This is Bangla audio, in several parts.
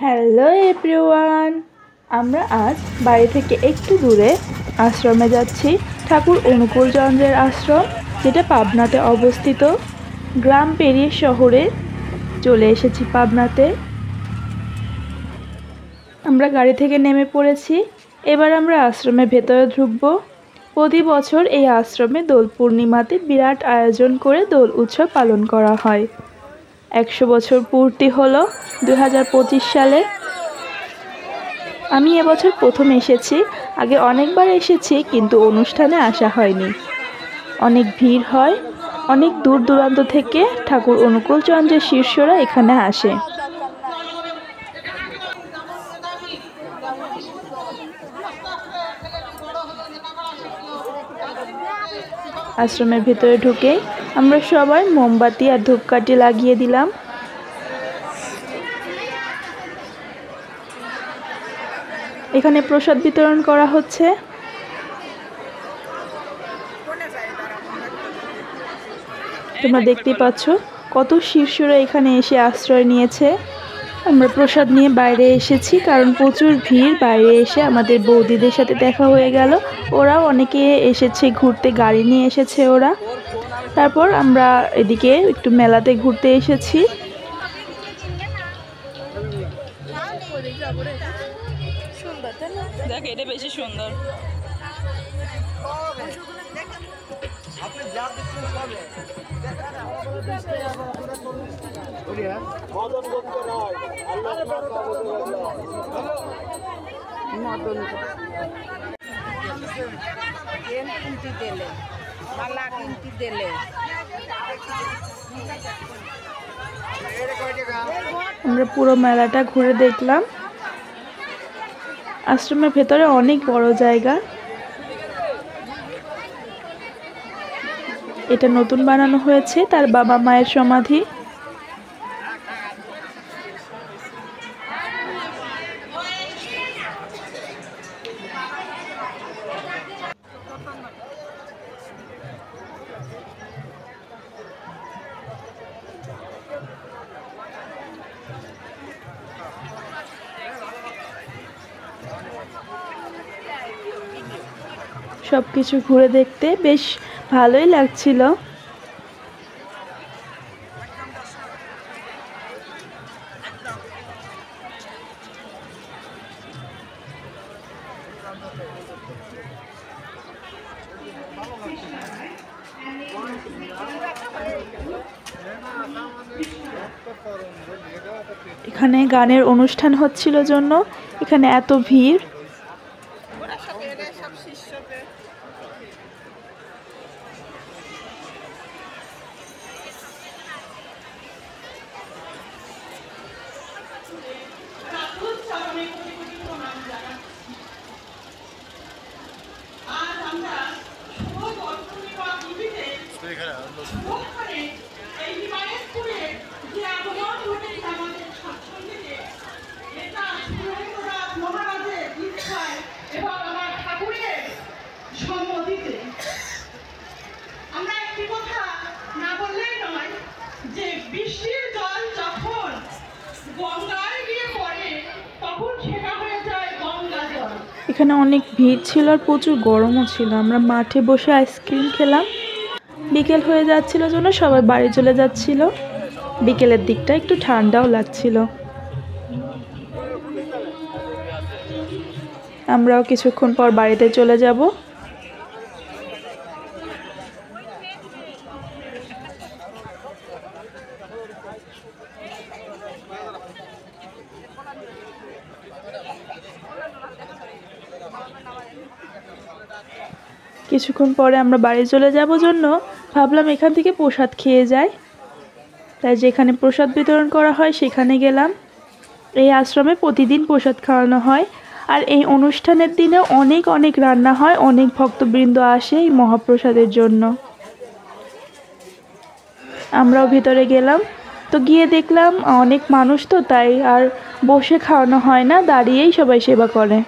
হ্যালো এভরিওয়ান, আমরা আজ বাড়ি থেকে একটু দূরে আশ্রমে যাচ্ছি। ঠাকুর অনুকূলচন্দ্রের আশ্রম, যেটা পাবনাতে অবস্থিত। গ্রাম পেরিয়ে শহরে চলে এসেছি পাবনাতে। আমরা গাড়ি থেকে নেমে পড়েছি। এবার আমরা আশ্রমের ভেতরে ঢুকবো। প্রতি বছর এই আশ্রমে দোল পূর্ণিমাতে বিরাট আয়োজন করে দোল উৎসব পালন করা হয়। 100 বছর পূর্তি হলো 2025 সালে। আমি এবছর প্রথম এসেছি। আগে অনেকবার এসেছি, কিন্তু অনুষ্ঠানে আসা হয়নি। অনেক ভিড় হয়, অনেক দূর দূরান্ত থেকে ঠাকুর অনুকূলচন্দ্রের শিষ্যরা এখানে আসে। আশ্রমের ভিতরে ঢুকে আমরা সবাই মোমবাতি আর ধূপকাঠি লাগিয়ে দিলাম। এখানে প্রসাদ বিতরণ করা হচ্ছে। তোমরা দেখতেই পাচ্ছ কত শিষ্যরা এখানে এসে আশ্রয় নিয়েছে। আমরা প্রসাদ নিয়ে বাইরে এসেছি, কারণ প্রচুর ভিড়। বাইরে এসে আমাদের বৌদিদের সাথে দেখা হয়ে গেল। ওরাও অনেকে এসেছে ঘুরতে, গাড়ি নিয়ে এসেছে ওরা। তারপর আমরা এদিকে একটু মেলাতে ঘুরতে এসেছি। দেখ, এটা বেশি সুন্দর। আমরা পুরো মেলাটা ঘুরে দেখলাম। আশ্রমের ভেতরে অনেক বড় জায়গা। এটা নতুন বানানো হয়েছে, তার বাবা মায়ের সমাধি। সবকিছু ঘুরে দেখতে বেশ ভালোই লাগছিল। এখানে গানের অনুষ্ঠান হচ্ছিল জন্য এখানে এত ভিড়। এখানে অনেক ভিড় ছিল আর প্রচুর গরমও ছিল। আমরা মাঠে বসে আইসক্রিম খেলাম। বিকেল হয়ে যাচ্ছিল জন্য সবাই বাড়ি চলে যাচ্ছিল। বিকেলের দিকটা একটু ঠান্ডাও লাগছিল। আমরাও কিছুক্ষণ পর বাড়িতে চলে যাব। কিছুক্ষণ পরে আমরা বাড়ি চলে যাব জন্য ভাবলাম এখান থেকে প্রসাদ খেয়ে যাই। তাই যেখানে প্রসাদ বিতরণ করা হয় সেখানে গেলাম। এই আশ্রমে প্রতিদিন প্রসাদ খাওয়ানো হয়, আর এই অনুষ্ঠানের দিনে অনেক অনেক রান্না হয়। অনেক ভক্তবৃন্দ আসে এই মহাপ্রসাদের জন্য। আমরাও ভিতরে গেলাম, তো গিয়ে দেখলাম অনেক মানুষ, তো তাই আর বসে খাওয়ানো হয় না, দাঁড়িয়েই সবাই সেবা করে।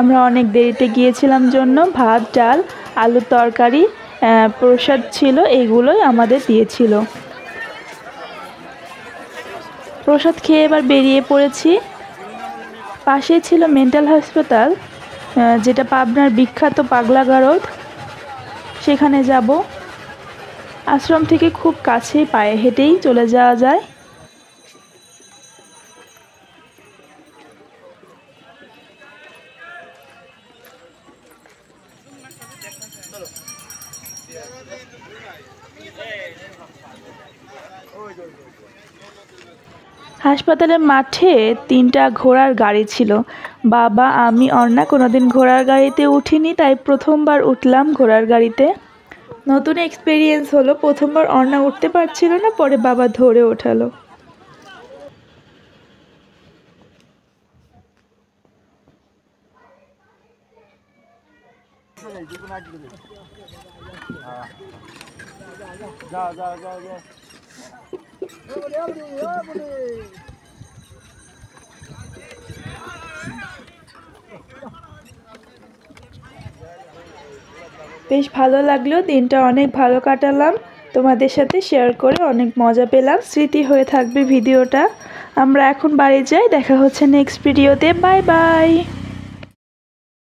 আমরা অনেক দেরিতে গিয়েছিলাম জন্য ভাত, ডাল, আলুর তরকারি, প্রসাদ ছিল, এগুলোই আমাদের দিয়েছিল। প্রসাদ খেয়ে এবার বেরিয়ে পড়েছি। পাশে ছিল মেন্টাল হাসপাতাল, যেটা পাবনার বিখ্যাত পাগলা গারদ, সেখানে যাব। আশ্রম থেকে খুব কাছেই, পায়ে হেঁটেই চলে যাওয়া যায়। হাসপাতালের মাঠে 3টা ঘোড়ার গাড়ি ছিল। বাবা, আমি, অর্ণা কোনোদিন ঘোড়ার গাড়িতে উঠিনি, তাই প্রথমবার উঠলাম ঘোড়ার গাড়িতে। নতুন এক্সপিরিয়েন্স হলো। প্রথমবার অর্ণা উঠতে পারছিল না, পরে বাবা ধরে ওঠালো। বেশ ভালো লাগলো, দিনটা অনেক ভালো কাটালাম। তোমাদের সাথে শেয়ার করে অনেক মজা পেলাম, স্মৃতি হয়ে থাকবে ভিডিওটা। আমরা এখন বাড়ি যাই, দেখা হচ্ছে নেক্সট ভিডিওতে। Bye bye.